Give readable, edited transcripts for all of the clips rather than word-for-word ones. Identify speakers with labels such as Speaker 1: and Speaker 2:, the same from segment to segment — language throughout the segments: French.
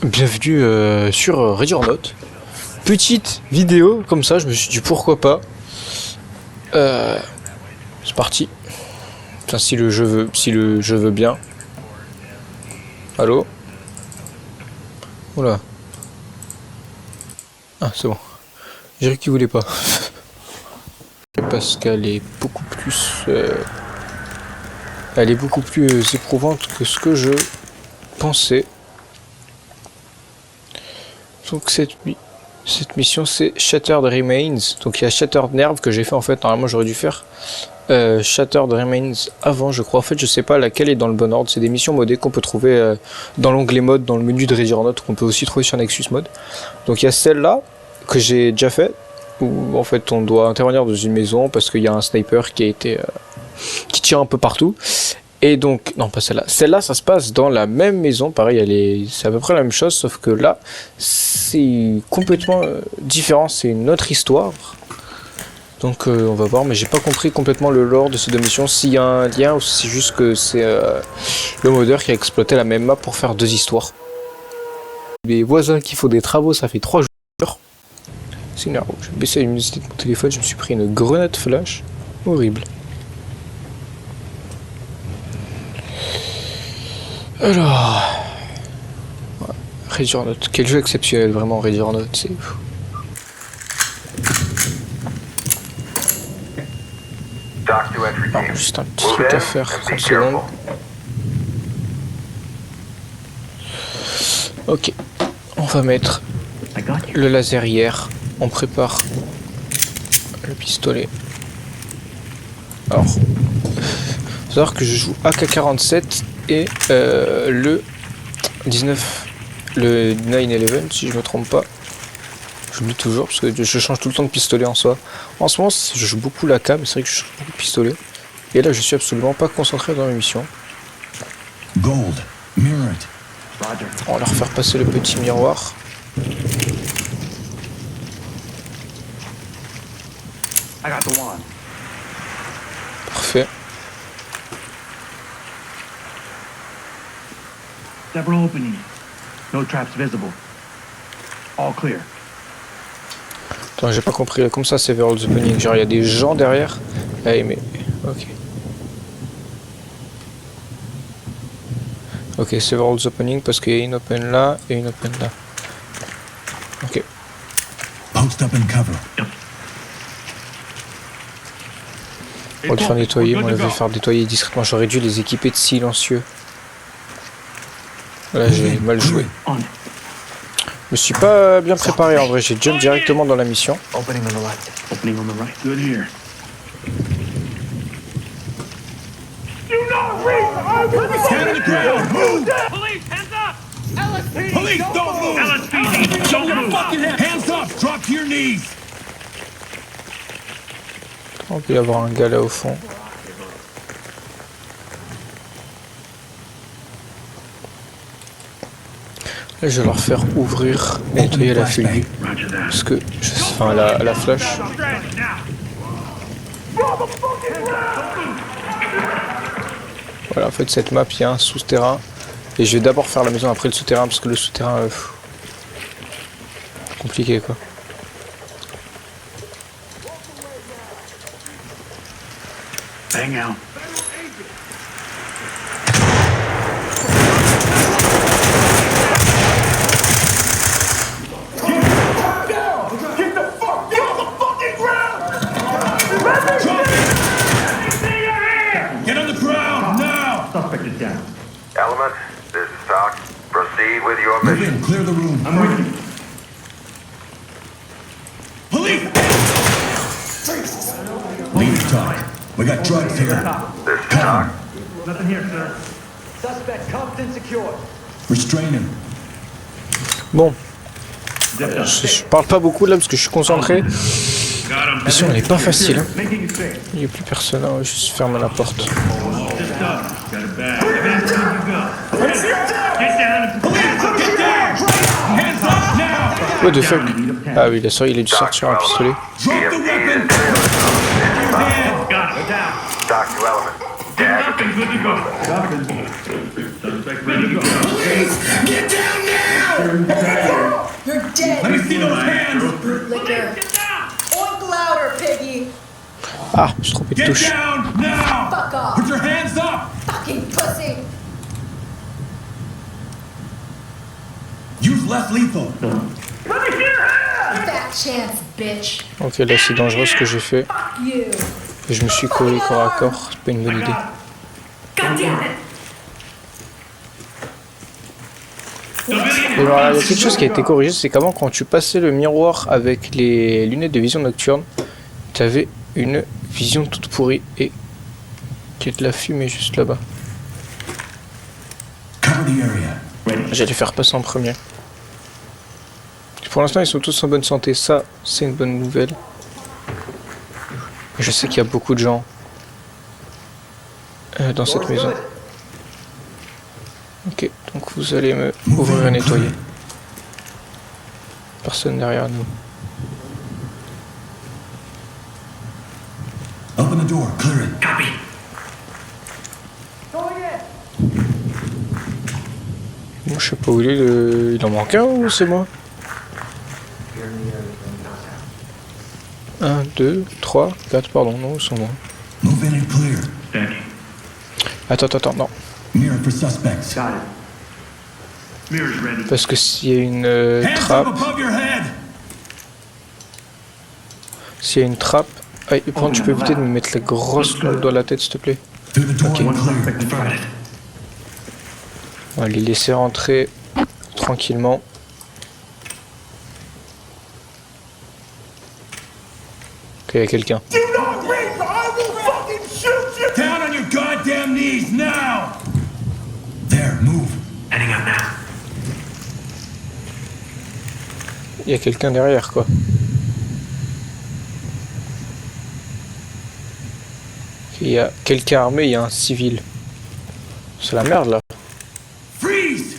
Speaker 1: Bienvenue sur Ready or Not. Petite vidéo comme ça, je me suis dit pourquoi pas. C'est parti. Enfin, si le jeu veut bien. Allô? Oula. Ah, c'est bon. J'ai cru qu'il voulait pas. Parce qu'elle est beaucoup plus... elle est beaucoup plus éprouvante que ce que je pensais. Donc cette mission c'est Shattered Remains. Donc il y a Shattered Nerve que j'ai fait en fait. Normalement j'aurais dû faire Shattered Remains avant je crois. En fait je sais pas laquelle est dans le bon ordre. C'est des missions modées qu'on peut trouver dans l'onglet mode, dans le menu de Ready or Not, qu'on peut aussi trouver sur Nexus Mode. Donc il y a celle-là que j'ai déjà fait, où en fait on doit intervenir dans une maison parce qu'il y a un sniper qui a été qui tire un peu partout. Et donc, non pas celle-là, celle-là ça se passe dans la même maison, pareil c'est à peu près la même chose, sauf que là c'est complètement différent, c'est une autre histoire. Donc on va voir, mais j'ai pas compris complètement le lore de ces deux missions, s'il y a un lien ou si c'est juste que c'est le modeur qui a exploité la même map pour faire deux histoires. Les voisins qui font des travaux, ça fait 3 jours. C'est énervant, je vais baisser la luminosité de mon téléphone, je me suis pris une grenade flash, horrible. Alors, ouais. Ready or Not, quel jeu exceptionnel, vraiment Ready or Not, c'est fou. Non, juste un petit truc à faire, 30 secondes. Ok, on va mettre le laser hier, on prépare le pistolet. Alors, faut savoir que je joue AK-47 et le 9/11 si je me trompe pas. Je l'oublie toujours parce que je change tout le temps de pistolet en soi. En ce moment je joue beaucoup l'AK, mais c'est vrai que je change beaucoup de pistolet. Et là je suis absolument pas concentré dans la mission. On va leur faire passer le petit miroir. Parfait.
Speaker 2: Several openings. No traps visible. All clear.
Speaker 1: Attends, j'ai pas compris. Comme ça, c'est vers the opening. Genre, il y a des gens derrière. Allez, mais. Ok. Ok, c'est vers the opening parce qu'il y a une open là et une open là. Ok.
Speaker 3: Post up and cover.
Speaker 1: On va le faire nettoyer. On va faire nettoyer discrètement. J'aurais dû les équiper de silencieux. Là j'ai mal joué. Je me suis pas bien préparé en vrai, j'ai jump directement dans la mission.
Speaker 2: Opening on the left. Opening on the right. Good here.
Speaker 3: Stand the ground. Move.
Speaker 4: Police, hands up! LSPD,
Speaker 3: Police, don't move.
Speaker 4: LSPD, don't move!
Speaker 3: Hands up. Drop to your knees.
Speaker 1: On peut y avoir un gars là au fond. Là, je vais leur faire ouvrir et nettoyer la feuille. Parce que, enfin, la flash. Voilà, en fait, cette map, il y a un souterrain. Et je vais d'abord faire la maison après le souterrain, parce que le souterrain, compliqué quoi.
Speaker 2: Bang out.
Speaker 5: Element, this is Talk. Proceed with your
Speaker 3: Move
Speaker 5: mission.
Speaker 3: in. Clear the room.
Speaker 2: I'm with you.
Speaker 3: Police. Leave talk. We got drugs here.
Speaker 5: This is Talk.
Speaker 2: Nothing here, sir.
Speaker 6: Suspect cuffed and secured.
Speaker 3: Restrain him.
Speaker 1: Bon. Je parle pas beaucoup là parce que je suis concentré. La mission elle est pas facile. Hein. Il n'y a plus personne là, on va juste fermer la porte. What the fuck? Ah oui, il a dû sortir un pistolet.
Speaker 3: Drop the weapon.
Speaker 5: Talk to Element. Dad,
Speaker 2: Good to go.
Speaker 3: Get down now.
Speaker 7: You're dead,
Speaker 3: Let me see those hands!
Speaker 7: bootlicker.
Speaker 4: Get down!
Speaker 7: Oink louder, piggy.
Speaker 1: Ah, je suis trompé de
Speaker 3: Get
Speaker 1: touche.
Speaker 3: down now!
Speaker 7: Fuck off.
Speaker 3: Put your hands up!
Speaker 7: Fucking pussy.
Speaker 3: Use less lethal.
Speaker 7: Fat chance, bitch.
Speaker 1: Ok, là c'est dangereux ce que j'ai fait.
Speaker 7: You.
Speaker 1: Et je me suis collé corps à corps, c'est pas une bonne idée.
Speaker 4: God damn it!
Speaker 1: Et voilà, il y a quelque chose qui a été corrigé, c'est qu'avant quand tu passais le miroir avec les lunettes de vision nocturne, tu avais une vision toute pourrie et qui est de la fumée juste là-bas.
Speaker 3: Cover the area.
Speaker 1: J'allais faire passer en premier. Pour l'instant ils sont tous en bonne santé, ça c'est une bonne nouvelle. Et je sais qu'il y a beaucoup de gens dans cette maison. Ok, donc vous allez me ouvrir et nettoyer. Personne derrière nous.
Speaker 3: Open the door. Clear it.
Speaker 4: Copy.
Speaker 1: Moi je sais pas où il est le... Il en manque un ou c'est moi? 1, 2, 3, 4, pardon, non, ils sont moi.
Speaker 3: Move in and clear.
Speaker 2: Standing.
Speaker 1: Attends, non.
Speaker 3: Mirror for suspects.
Speaker 6: Got it.
Speaker 2: Mirror's ready.
Speaker 1: Parce que s'il y a une
Speaker 3: Hands up
Speaker 1: trappe,
Speaker 3: above your head!
Speaker 1: s'il y a une trappe... Ah, et prends, tu peux éviter de me mettre la grosse lampe dans la tête s'il te plaît.
Speaker 3: Through the door
Speaker 1: Ok.
Speaker 3: and clear.
Speaker 2: Affirmative.
Speaker 1: On va les laisser rentrer tranquillement. Ok, il y a quelqu'un.
Speaker 3: Down on your goddamn knees now! There, move.
Speaker 4: Heading up now.
Speaker 1: Il y a quelqu'un derrière quoi. Il y a quelqu'un armé, il y a un civil. C'est la merde là.
Speaker 3: Freeze!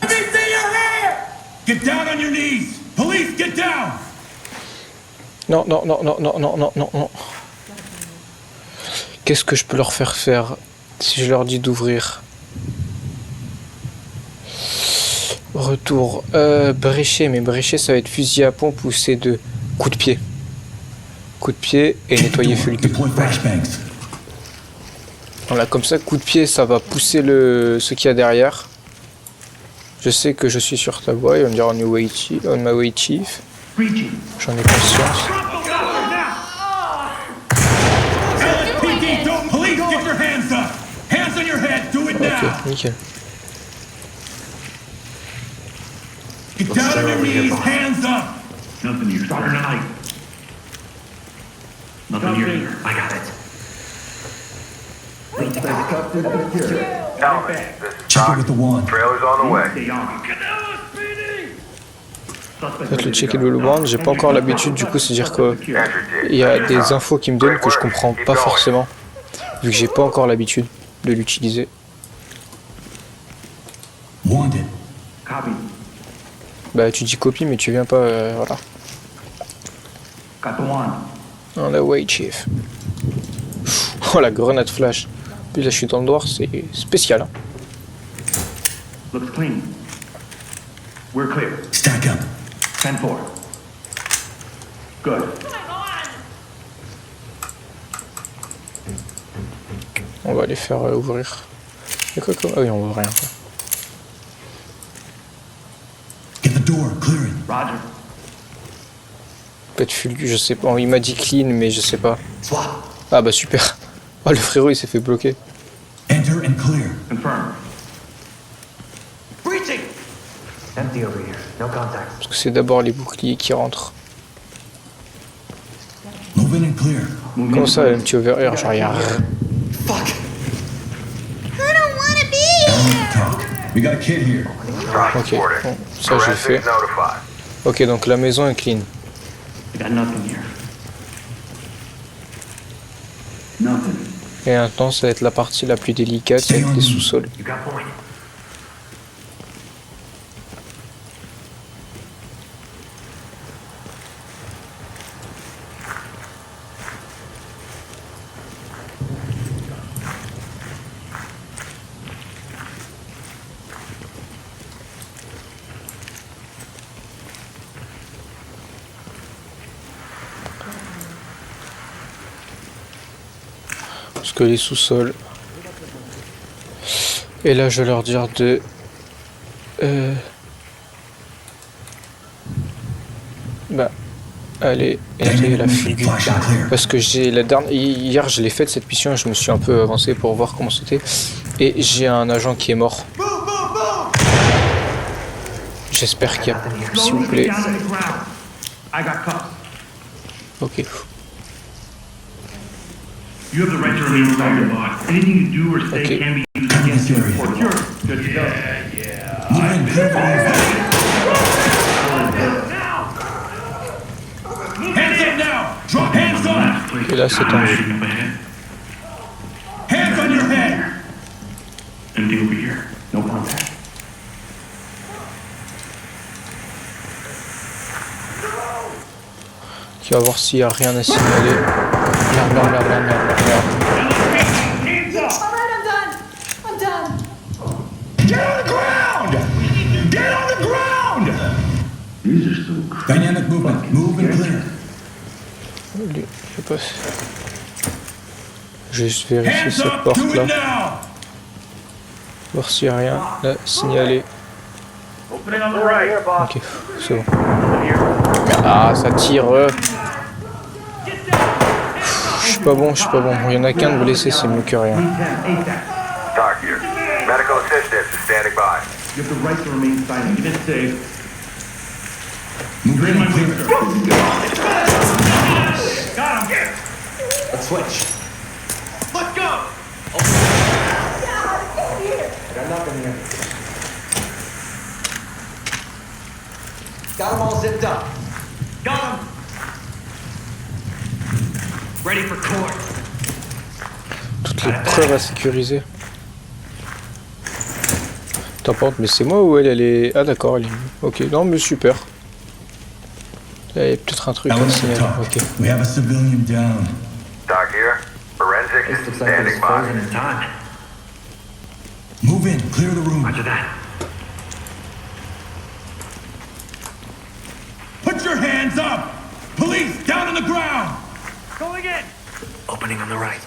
Speaker 3: Let me see your hand! Get down on your knees! Police, get down!
Speaker 1: Non. Qu'est-ce que je peux leur faire faire si je leur dis d'ouvrir? Retour. Brécher, mais brécher ça va être fusil à pompe ou c'est de coup de pied. Coup de pied et nettoyer fulgure.
Speaker 3: Deploy flashbangs.
Speaker 1: Voilà, comme ça, coup de pied, ça va pousser ce qu'il y a derrière. Je sais que je suis sur ta voie, il va me dire on my way chief.
Speaker 2: Reaching.
Speaker 1: J'en ai conscience.
Speaker 3: LSPD, don't police, get your hands up! Hands on your head, do it now!
Speaker 1: Ok, nickel.
Speaker 3: Get down on your knees, hands up!
Speaker 2: Nothing here. Stop her tonight. Nothing here.
Speaker 4: I got it.
Speaker 5: Element, this is
Speaker 3: Check it
Speaker 5: Doc.
Speaker 3: with the wand.
Speaker 5: Trailer's on the way.
Speaker 2: Stay on.
Speaker 1: Faites le check et le wand, j'ai pas encore l'habitude, du coup, c'est-à-dire que
Speaker 5: Entry team.
Speaker 1: il y a des infos qui me donnent que je comprends pas forcément, vu que j'ai pas encore l'habitude de l'utiliser.
Speaker 3: Wanded.
Speaker 2: Copy.
Speaker 1: Bah, tu dis copie, mais tu viens pas, voilà.
Speaker 2: Got the wand.
Speaker 1: On the way, chief. Oh, la grenade flash. Puis là, je suis dans le noir, c'est spécial. Hein.
Speaker 2: Looks clean. We're clear.
Speaker 3: Stack up.
Speaker 2: 10-4. Good.
Speaker 1: On va les faire ouvrir. Et quoi, ah oui, on voit rien. Quoi.
Speaker 3: Get the door, clear it.
Speaker 2: Roger.
Speaker 1: Peut-être fulgu, je sais pas. Il m'a dit clean, mais je sais pas. Ah bah super. Oh, le frérot, il s'est fait bloquer.
Speaker 3: Enter and clear.
Speaker 2: Confirm.
Speaker 6: Breaching!
Speaker 5: Empty over here. No contact.
Speaker 1: Parce que c'est d'abord les boucliers qui rentrent.
Speaker 3: Move in and clear.
Speaker 2: Moving
Speaker 1: Comment
Speaker 2: into
Speaker 1: ça,
Speaker 2: place.
Speaker 1: un petit overhear, genre y'a rien.
Speaker 6: Fuck!
Speaker 3: Element talk. We got a kid here.
Speaker 1: Ok,
Speaker 5: Transported.
Speaker 1: bon, ça j'ai fait.
Speaker 5: Forensics notified.
Speaker 1: Ok, donc la maison est clean.
Speaker 2: We got nothing here. Nothing.
Speaker 1: Et maintenant, ça va être la partie la plus délicate, c'est avec les sous-sols.
Speaker 4: You got point.
Speaker 1: que les sous-sols. Et là, je vais leur dire de... allez, étayer la fuite. Parce que j'ai la dernière... Hier, je l'ai faite cette mission et je me suis un peu avancé pour voir comment c'était. Et j'ai un agent qui est mort. J'espère qu'il y a... S'il vous plaît.
Speaker 2: Down on the ground. I got cuffs.
Speaker 1: Ok.
Speaker 2: You have the right to remain inside your box. Anything you do or say
Speaker 1: Okay.
Speaker 2: can be used against you in court. Sure. Good to go.
Speaker 3: Hands up now! Drop hands up!
Speaker 1: Et là, c'est tendu.
Speaker 3: Hands on your head!
Speaker 2: Empty over here. No contact.
Speaker 1: Tu vas voir s'il n'y a rien à signaler. Merde.
Speaker 2: Hands up!
Speaker 7: Alright, I'm done. I'm done.
Speaker 3: Get on the ground! Get on the ground!
Speaker 2: These are so crazy.
Speaker 3: Dynamic movement. Move and clear.
Speaker 1: Lui, je passe. Je vais juste vérifier
Speaker 3: Hands
Speaker 1: cette
Speaker 3: up!
Speaker 1: porte
Speaker 3: Do it
Speaker 1: là.
Speaker 3: now!
Speaker 1: Voir s'il n'y a rien à signaler.
Speaker 2: Opening on the right.
Speaker 1: Ok, c'est bon. Ah, ça tire. Je suis pas bon. Il y en a qu'un de blessé, c'est mieux que rien.
Speaker 2: 10, ASAP.
Speaker 5: Talk here. Medical assistance is standing by.
Speaker 2: You have the right to remain silent. Keep it safe.
Speaker 3: Move
Speaker 2: You're in
Speaker 3: in
Speaker 2: my
Speaker 3: and
Speaker 2: way,
Speaker 3: clear.
Speaker 2: sir. Got him.
Speaker 6: Let's switch.
Speaker 2: Let's go.
Speaker 6: Got nothing here. Got them all zipped up.
Speaker 2: Got him. Ready for court.
Speaker 1: Toutes les preuves à sécuriser. T'importe, mais c'est moi ou elle est... Ah d'accord, elle est... Ok, non mais super. Il y a peut-être un truc à
Speaker 3: Element
Speaker 1: signaler.
Speaker 3: talk.
Speaker 1: Ok.
Speaker 3: We have a civilian down.
Speaker 5: Talk here. Forensics
Speaker 6: This
Speaker 5: is
Speaker 6: looks like it was
Speaker 5: standing
Speaker 6: frozen
Speaker 5: by.
Speaker 6: in time.
Speaker 3: Move in. Clear the room.
Speaker 4: Roger that.
Speaker 3: Put your hands up! Police, down on the ground!
Speaker 2: Going in.
Speaker 4: Opening on the right.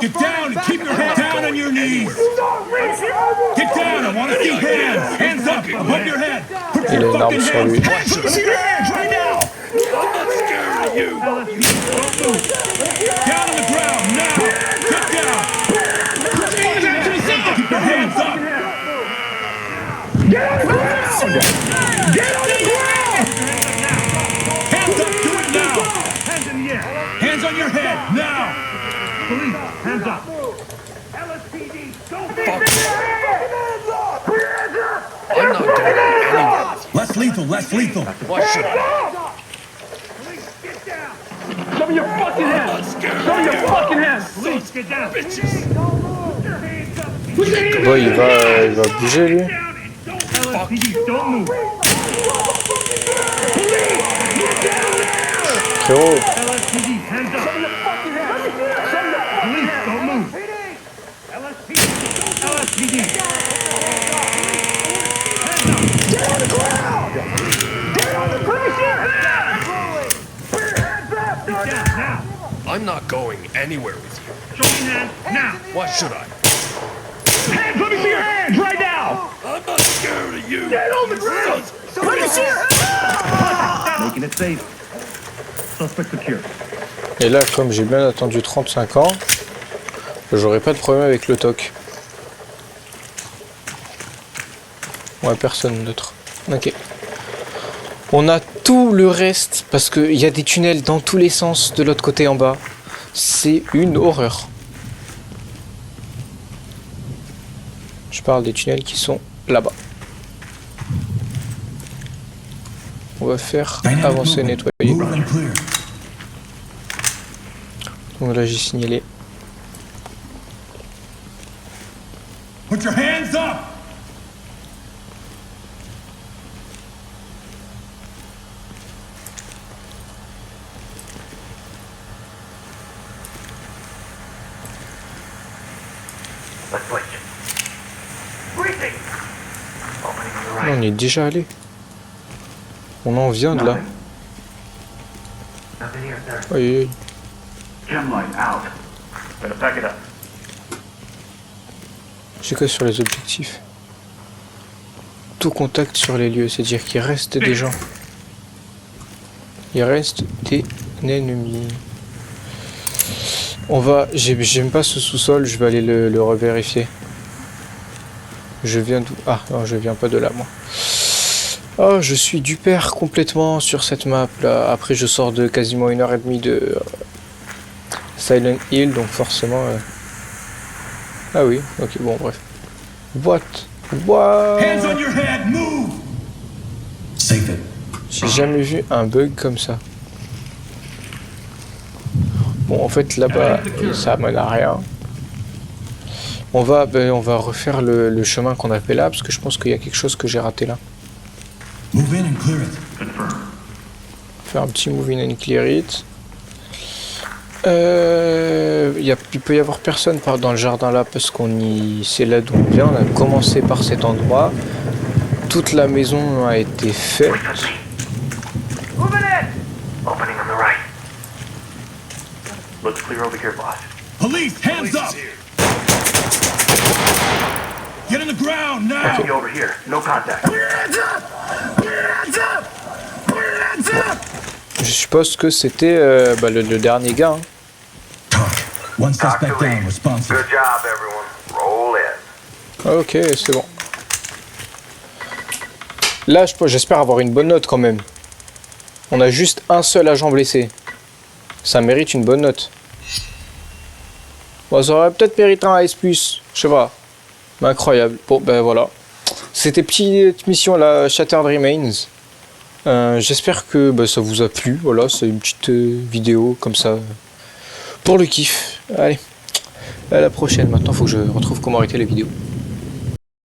Speaker 3: Get down and keep your head down on your knees! Get down, I want to see hands! Hands up, above your head! Put
Speaker 1: Il a
Speaker 3: your
Speaker 1: une
Speaker 3: fucking
Speaker 1: arme sur lui.
Speaker 3: hands! Put your hands right now! Down on the ground, now! Get down! Keep your hands up! Get on the ground! Get on the ground! Hands up, do it now!
Speaker 2: Hands in the air.
Speaker 3: Hands on your head, now!
Speaker 2: Police, hands up. LSPD, don't be
Speaker 4: I'm not going anywhere.
Speaker 3: Less lethal, less lethal!
Speaker 4: Why should I?
Speaker 2: Police, get down. Show me your fucking hands. Show me your fucking hands. Police, get down.
Speaker 4: Bitches.
Speaker 2: Your hands up.
Speaker 1: Bon, il va bouger lui.
Speaker 2: Down and don't LSPD, don't move.
Speaker 1: Frérot,
Speaker 2: LSPD, hands up. Police, don't move. LSPD, LSPD.
Speaker 3: Get on the ground! Get on the ground!
Speaker 2: Get down now.
Speaker 4: I'm not going anywhere with you.
Speaker 2: Show me hands now.
Speaker 4: Why should I?
Speaker 2: Hands, let me see your hands right now.
Speaker 4: I'm not scared of you.
Speaker 2: Get on the ground. Let me see your hands. Making it safe. Suspect secure.
Speaker 1: et là comme j'ai bien attendu 35 ans, j'aurai pas de problème avec le TOC. Ouais, personne d'autre. Ok. On a tout le reste, parce qu'il y a des tunnels dans tous les sens de l'autre côté en bas. C'est une horreur. Je parle des tunnels qui sont là-bas. On va faire
Speaker 3: Dynamic
Speaker 1: avancer,
Speaker 3: movement.
Speaker 1: nettoyer.
Speaker 3: Move and clear.
Speaker 1: Donc là j'ai signalé.
Speaker 3: Put your hands up!
Speaker 5: Let's switch. Breathing! Opening on the
Speaker 1: Non,
Speaker 5: right.
Speaker 1: on y est déjà allé. On en vient de là.
Speaker 5: Nothing here, sir.
Speaker 1: Aïe, aïe, aïe.
Speaker 2: Chem light out. Better pack it up.
Speaker 1: J'ai quoi sur les objectifs? Tout contact sur les lieux, c'est-à-dire qu'il reste des gens. Il reste des ennemis. On va... J'aime pas ce sous-sol, je vais aller le revérifier. Je viens d'où? Ah non, je viens pas de là, moi. Oh, je suis du père complètement sur cette map là. Après, je sors de quasiment 1h30 de Silent Hill, donc forcément. Ah oui, ok, bon, bref. What?
Speaker 3: Hands on your head, move! Safe it.
Speaker 1: J'ai jamais vu un bug comme ça. Bon, en fait, là-bas, ça mène à rien. On va refaire le chemin qu'on a fait là, parce que je pense qu'il y a quelque chose que j'ai raté là.
Speaker 3: Move in and clear it.
Speaker 1: Faire un petit move in and clear it. Il peut y avoir personne dans le jardin là, parce c'est là d'où on vient. On a commencé par cet endroit. Toute la maison a été faite.
Speaker 5: Moving in! Opening on the right. Looks clear over here, boss.
Speaker 3: Police, hands
Speaker 4: Police
Speaker 3: up!
Speaker 4: is here.
Speaker 3: Get on the ground now!
Speaker 5: Enemy over here. No contact.
Speaker 1: Je suppose que c'était le dernier gars. Hein.
Speaker 3: Talk. One
Speaker 5: Talk
Speaker 3: suspect
Speaker 5: to
Speaker 3: down,
Speaker 5: lead.
Speaker 3: responsive.
Speaker 5: Good job, everyone. Roll in.
Speaker 1: Ok, c'est bon. Là, j'espère avoir une bonne note quand même. On a juste un seul agent blessé. Ça mérite une bonne note. Bon, ça aurait peut-être mérité un S+, je sais pas. Mais incroyable. Bon, ben voilà. C'était petite mission là, Shattered Remains. J'espère que ça vous a plu. Voilà, c'est une petite vidéo comme ça. Pour le kiff. Allez, à la prochaine. Maintenant, il faut que je retrouve comment arrêter les vidéos.